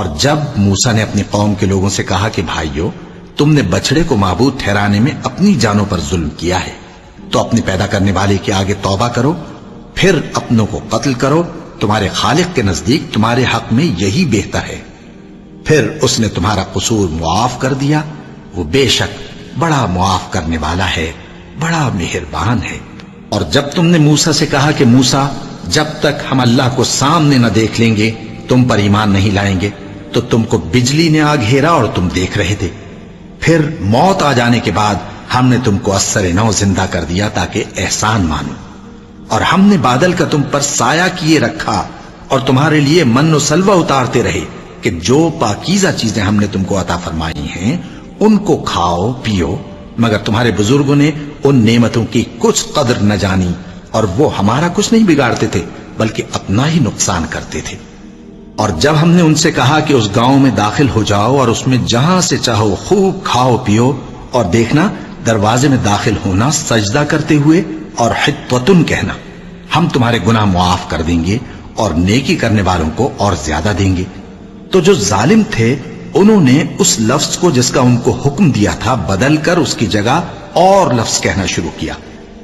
اور جب موسیٰ نے اپنی قوم کے لوگوں سے کہا کہ بھائیو، تم نے بچڑے کو معبود ٹھہرانے میں اپنی جانوں پر ظلم کیا ہے، تو اپنے پیدا کرنے والے کے آگے توبہ کرو، پھر اپنوں کو قتل کرو، تمہارے خالق کے نزدیک تمہارے حق میں یہی بہتر ہے۔ پھر اس نے تمہارا قصور معاف کر دیا، وہ بے شک بڑا معاف کرنے والا ہے، بڑا مہربان ہے۔ اور جب تم نے موسیٰ سے کہا کہ موسیٰ، جب تک ہم اللہ کو سامنے نہ دیکھ لیں گے تم پر ایمان نہیں لائیں گے، تو تم کو بجلی نے آ گھیرا اور تم دیکھ رہے تھے، پھر موت آ جانے کے بعد ہم نے تم کو اثر نو زندہ کر دیا تاکہ احسان مانو، اور ہم نے بادل کا تم پر سایہ کیے رکھا اور تمہارے لیے من و سلوہ اتارتے رہے کہ جو پاکیزہ چیزیں ہم نے تم کو عطا فرمائی ہیں ان کو کھاؤ پیو، مگر تمہارے بزرگوں نے ان نعمتوں کی کچھ قدر نہ جانی، اور وہ ہمارا کچھ نہیں بگاڑتے تھے بلکہ اپنا ہی نقصان کرتے تھے۔ اور جب ہم نے ان سے کہا کہ اس گاؤں میں داخل ہو جاؤ اور اس میں جہاں سے چاہو خوب کھاؤ پیو، اور دیکھنا دروازے میں داخل ہونا سجدہ کرتے ہوئے اور حطوتن کہنا، ہم تمہارے گناہ معاف کر دیں گے اور نیکی کرنے والوں کو اور زیادہ دیں گے، تو جو ظالم تھے انہوں نے اس لفظ کو جس کا ان کو حکم دیا تھا بدل کر اس کی جگہ اور لفظ کہنا شروع کیا،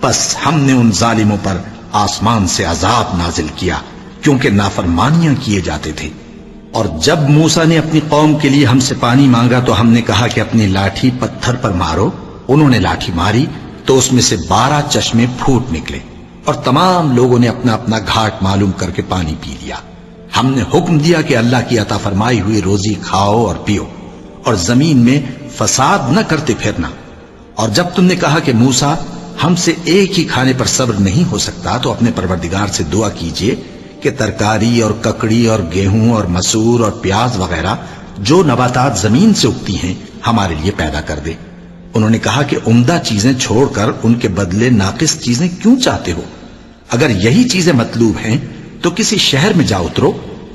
پس ہم نے ان ظالموں پر آسمان سے عذاب نازل کیا کیونکہ نافرمانیاں کیے جاتے تھے۔ اور جب موسیٰ نے اپنی قوم کے لیے ہم سے پانی مانگا تو ہم نے کہا کہ اپنی لاٹھی پتھر پر مارو، انہوں نے لاٹھی ماری تو اس میں سے 12 چشمے پھوٹ نکلے، اور تمام لوگوں نے اپنا اپنا گھاٹ معلوم کر کے پانی پی لیا۔ ہم نے حکم دیا کہ اللہ کی عطا فرمائی ہوئی روزی کھاؤ اور پیو، اور زمین میں فساد نہ کرتے پھرنا۔ اور جب تم نے کہا کہ موسیٰ، ہم سے ایک ہی کھانے پر صبر نہیں ہو سکتا، تو اپنے پروردگار سے دعا کیجئے کہ ترکاری اور ککڑی اور گیہوں اور مسور اور پیاز وغیرہ جو نباتات زمین سے اگتی ہیں ہمارے لیے پیدا کر دے۔ انہوں نے کہا کہ عمدہ چیزیں چھوڑ کر ان کے بدلے ناقص چیزیں کیوں چاہتے ہو؟ اگر یہی چیزیں مطلوب ہیں تو کسی شہر میں جا اترو،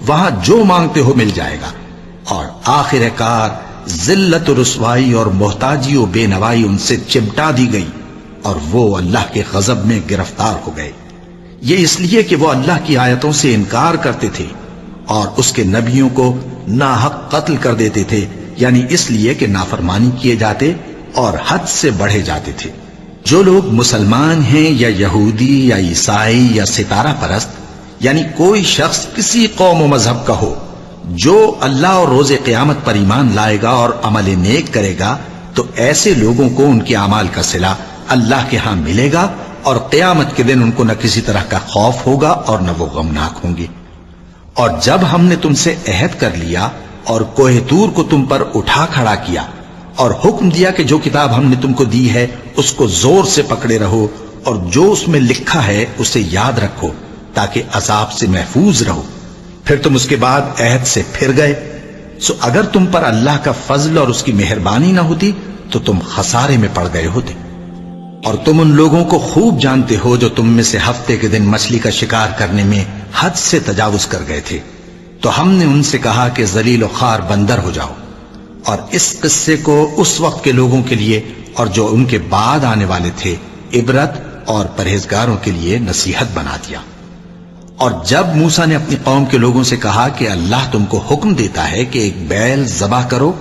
وہاں جو مانگتے ہو مل جائے گا۔ اور آخر کار ذلت و رسوائی اور محتاجی و بے نوائی ان سے چمٹا دی گئی، اور وہ اللہ کے غضب میں گرفتار ہو گئے، یہ اس لیے کہ وہ اللہ کی آیتوں سے انکار کرتے تھے اور اس کے نبیوں کو ناحق قتل کر دیتے تھے، یعنی اس لیے کہ نافرمانی کیے جاتے اور حد سے بڑھے جاتے تھے۔ جو لوگ مسلمان ہیں یا یہودی یا عیسائی یا ستارہ پرست، یعنی کوئی شخص کسی قوم و مذہب کا ہو، جو اللہ اور روز قیامت پر ایمان لائے گا اور عمل نیک کرے گا، تو ایسے لوگوں کو ان کے اعمال کا صلہ اللہ کے ہاں ملے گا، اور قیامت کے دن ان کو نہ کسی طرح کا خوف ہوگا اور نہ وہ غمناک ہوں گے۔ اور جب ہم نے تم سے عہد کر لیا اور کوہ طور کو تم پر اٹھا کھڑا کیا اور حکم دیا کہ جو کتاب ہم نے تم کو دی ہے اس کو زور سے پکڑے رہو، اور جو اس میں لکھا ہے اسے یاد رکھو تاکہ عذاب سے محفوظ رہو، پھر تم اس کے بعد عہد سے پھر گئے، سو اگر تم پر اللہ کا فضل اور اس کی مہربانی نہ ہوتی تو تم خسارے میں پڑ گئے ہوتے۔ اور تم ان لوگوں کو خوب جانتے ہو جو تم میں سے ہفتے کے دن مچھلی کا شکار کرنے میں حد سے تجاوز کر گئے تھے، تو ہم نے ان سے کہا کہ ذلیل و خوار بندر ہو جاؤ، اور اس قصے کو اس وقت کے لوگوں کے لیے اور جو ان کے بعد آنے والے تھے عبرت اور پرہیزگاروں کے لیے نصیحت بنا دیا۔ اور جب موسیٰ نے اپنی قوم کے لوگوں سے کہا کہ اللہ تم کو حکم دیتا ہے کہ ایک بیل ذبح کرو،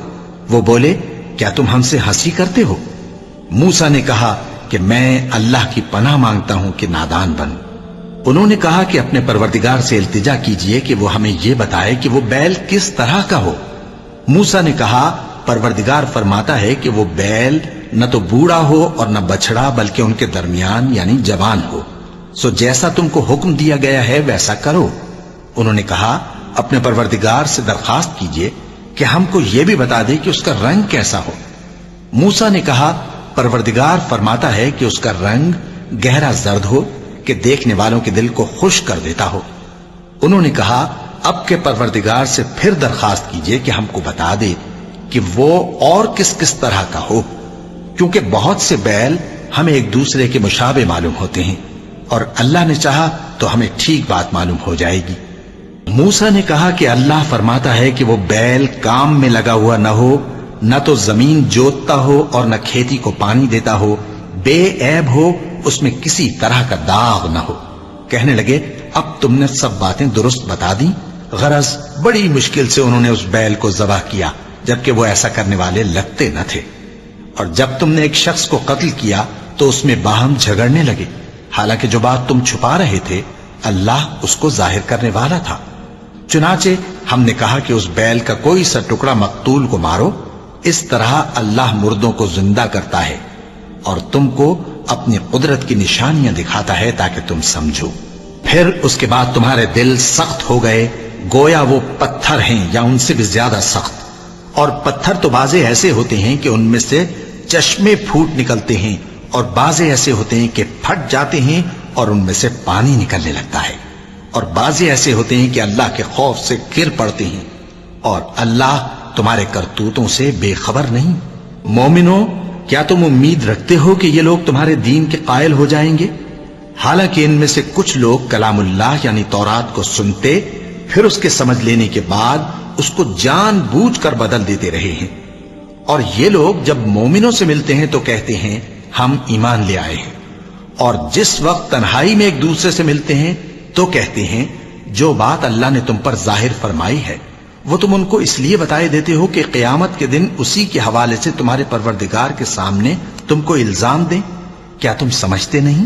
وہ بولے کیا تم ہم سے ہنسی کرتے ہو؟ موسیٰ نے کہا کہ میں اللہ کی پناہ مانگتا ہوں کہ نادان بنوں۔ انہوں نے کہا کہ اپنے پروردگار سے التجا کیجئے کہ وہ ہمیں یہ بتائے کہ وہ بیل کس طرح کا ہو۔ موسیٰ نے کہا پروردگار فرماتا ہے کہ وہ بیل نہ تو بوڑھا ہو اور نہ بچڑا بلکہ ان کے درمیان یعنی جوان ہو، سو جیسا تم کو حکم دیا گیا ہے ویسا کرو۔ انہوں نے کہا اپنے پروردگار سے درخواست کیجئے کہ ہم کو یہ بھی بتا دے کہ اس کا رنگ کیسا ہو۔ موسیٰ نے کہا پروردگار فرماتا ہے کہ اس کا رنگ گہرا زرد ہو کہ دیکھنے والوں کے دل کو خوش کر دیتا ہو۔ انہوں نے کہا اب کے پروردگار سے پھر درخواست کیجئے کہ ہم کو بتا دے کہ وہ اور کس کس طرح کا ہو، کیونکہ بہت سے بیل ہمیں ایک دوسرے کے مشابہ معلوم ہوتے ہیں، اور اللہ نے چاہا تو ہمیں ٹھیک بات معلوم ہو جائے گی۔ موسیٰ نے کہا کہ اللہ فرماتا ہے کہ وہ بیل کام میں لگا ہوا نہ ہو، نہ تو زمین جوتتا ہو اور نہ کھیتی کو پانی دیتا ہو، بے عیب ہو، اس میں کسی طرح کا داغ نہ ہو۔ کہنے لگے اب تم نے سب باتیں درست بتا دی، غرض بڑی مشکل سے انہوں نے اس بیل کو ذبح کیا، جبکہ وہ ایسا کرنے والے لگتے نہ تھے۔ اور جب تم نے ایک شخص کو قتل کیا تو اس میں باہم جھگڑنے لگے، حالانکہ جو بات تم چھپا رہے تھے اللہ اس کو ظاہر کرنے والا تھا۔ چنانچہ ہم نے کہا کہ اس بیل کا کوئی سا ٹکڑا مقتول کو مارو، اس طرح اللہ مردوں کو زندہ کرتا ہے اور تم کو اپنی قدرت کی نشانیاں دکھاتا ہے تاکہ تم سمجھو۔ پھر اس کے بعد تمہارے دل سخت ہو گئے، گویا وہ پتھر ہیں یا ان سے بھی زیادہ سخت۔ اور پتھر تو بعضے ایسے ہوتے ہیں کہ ان میں سے چشمے پھوٹ نکلتے ہیں، اور بعضے ایسے ہوتے ہیں کہ پھٹ جاتے ہیں اور ان میں سے پانی نکلنے لگتا ہے، اور بعضے ایسے ہوتے ہیں کہ اللہ کے خوف سے گر پڑتے ہیں، اور اللہ تمہارے کرتوتوں سے بے خبر نہیں۔ مومنو، کیا تم امید رکھتے ہو کہ یہ لوگ تمہارے دین کے قائل ہو جائیں گے؟ حالانکہ ان میں سے کچھ لوگ کلام اللہ یعنی تورات کو سنتے، پھر اس کے سمجھ لینے کے بعد اس کو جان بوجھ کر بدل دیتے رہے ہیں، اور یہ لوگ جب مومنوں سے ملتے ہیں تو کہتے ہیں ہم ایمان لے آئے ہیں، اور جس وقت تنہائی میں ایک دوسرے سے ملتے ہیں تو کہتے ہیں جو بات اللہ نے تم پر ظاہر فرمائی ہے وہ تم ان کو اس لیے بتائے دیتے ہو کہ قیامت کے دن اسی کے حوالے سے تمہارے پروردگار کے سامنے تم کو الزام دیں۔ کیا تم سمجھتے نہیں؟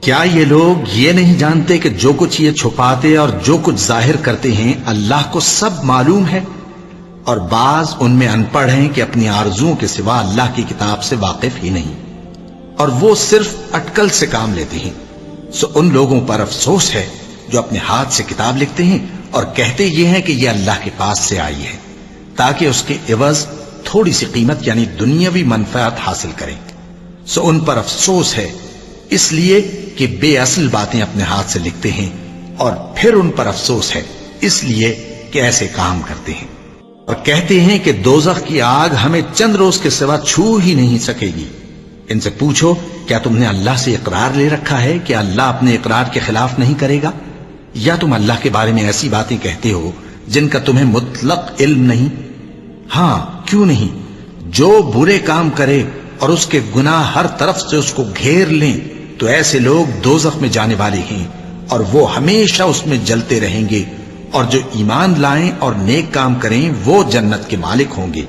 کیا یہ لوگ یہ نہیں جانتے کہ جو کچھ یہ چھپاتے اور جو کچھ ظاہر کرتے ہیں اللہ کو سب معلوم ہے؟ اور بعض ان میں ان پڑھ ہیں کہ اپنی آرزوؤں کے سوا اللہ کی کتاب سے واقف ہی نہیں، اور وہ صرف اٹکل سے کام لیتے ہیں۔ سو ان لوگوں پر افسوس ہے جو اپنے ہاتھ سے کتاب لکھتے ہیں اور کہتے یہ ہیں کہ یہ اللہ کے پاس سے آئی ہے، تاکہ اس کے عوض تھوڑی سی قیمت یعنی دنیاوی منفعت حاصل کریں۔ سو ان پر افسوس ہے اس لیے کہ بے اصل باتیں اپنے ہاتھ سے لکھتے ہیں، اور پھر ان پر افسوس ہے اس لیے کہ ایسے کام کرتے ہیں، اور کہتے ہیں کہ دوزخ کی آگ ہمیں چند روز کے سوا چھو ہی نہیں سکے گی۔ ان سے پوچھو کیا تم نے اللہ سے اقرار لے رکھا ہے کہ اللہ اپنے اقرار کے خلاف نہیں کرے گا؟ یا تم اللہ کے بارے میں ایسی باتیں کہتے ہو جن کا تمہیں مطلق علم نہیں؟ ہاں کیوں نہیں، جو برے کام کرے اور اس کے گناہ ہر طرف سے اس کو گھیر لیں تو ایسے لوگ دوزخ میں جانے والے ہیں، اور وہ ہمیشہ اس میں جلتے رہیں گے، اور جو ایمان لائیں اور نیک کام کریں وہ جنت کے مالک ہوں گے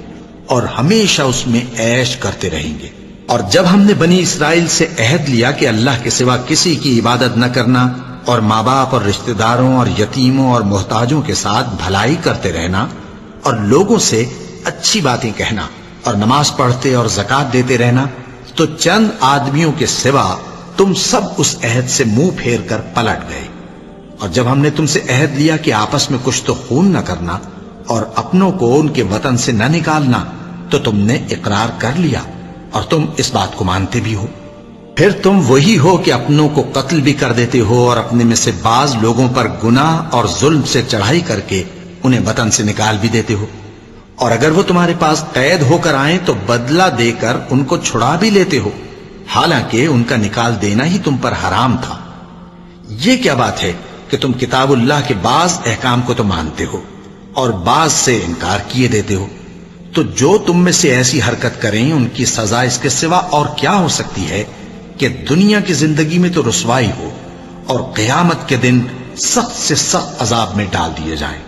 اور ہمیشہ اس میں عیش کرتے رہیں گے۔ اور جب ہم نے بنی اسرائیل سے عہد لیا کہ اللہ کے سوا کسی کی عبادت نہ کرنا، اور ماں باپ اور رشتہ داروں اور یتیموں اور محتاجوں کے ساتھ بھلائی کرتے رہنا، اور لوگوں سے اچھی باتیں کہنا، اور نماز پڑھتے اور زکوٰۃ دیتے رہنا، تو چند آدمیوں کے سوا تم سب اس عہد سے منہ پھیر کر پلٹ گئے۔ اور جب ہم نے تم سے عہد لیا کہ آپس میں کچھ تو خون نہ کرنا اور اپنوں کو ان کے وطن سے نہ نکالنا، تو تم نے اقرار کر لیا اور تم اس بات کو مانتے بھی ہو۔ پھر تم وہی ہو کہ اپنوں کو قتل بھی کر دیتے ہو، اور اپنے میں سے بعض لوگوں پر گناہ اور ظلم سے چڑھائی کر کے انہیں وطن سے نکال بھی دیتے ہو، اور اگر وہ تمہارے پاس قید ہو کر آئیں تو بدلہ دے کر ان کو چھڑا بھی لیتے ہو، حالانکہ ان کا نکال دینا ہی تم پر حرام تھا۔ یہ کیا بات ہے کہ تم کتاب اللہ کے بعض احکام کو تو مانتے ہو اور بعض سے انکار کیے دیتے ہو؟ تو جو تم میں سے ایسی حرکت کریں ان کی سزا اس کے سوا اور کیا ہو سکتی ہے کہ دنیا کی زندگی میں تو رسوائی ہو اور قیامت کے دن سخت سے سخت عذاب میں ڈال دیے جائیں،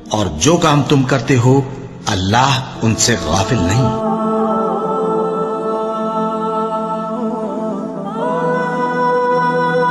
اور جو کام تم کرتے ہو اللہ ان سے غافل نہیں۔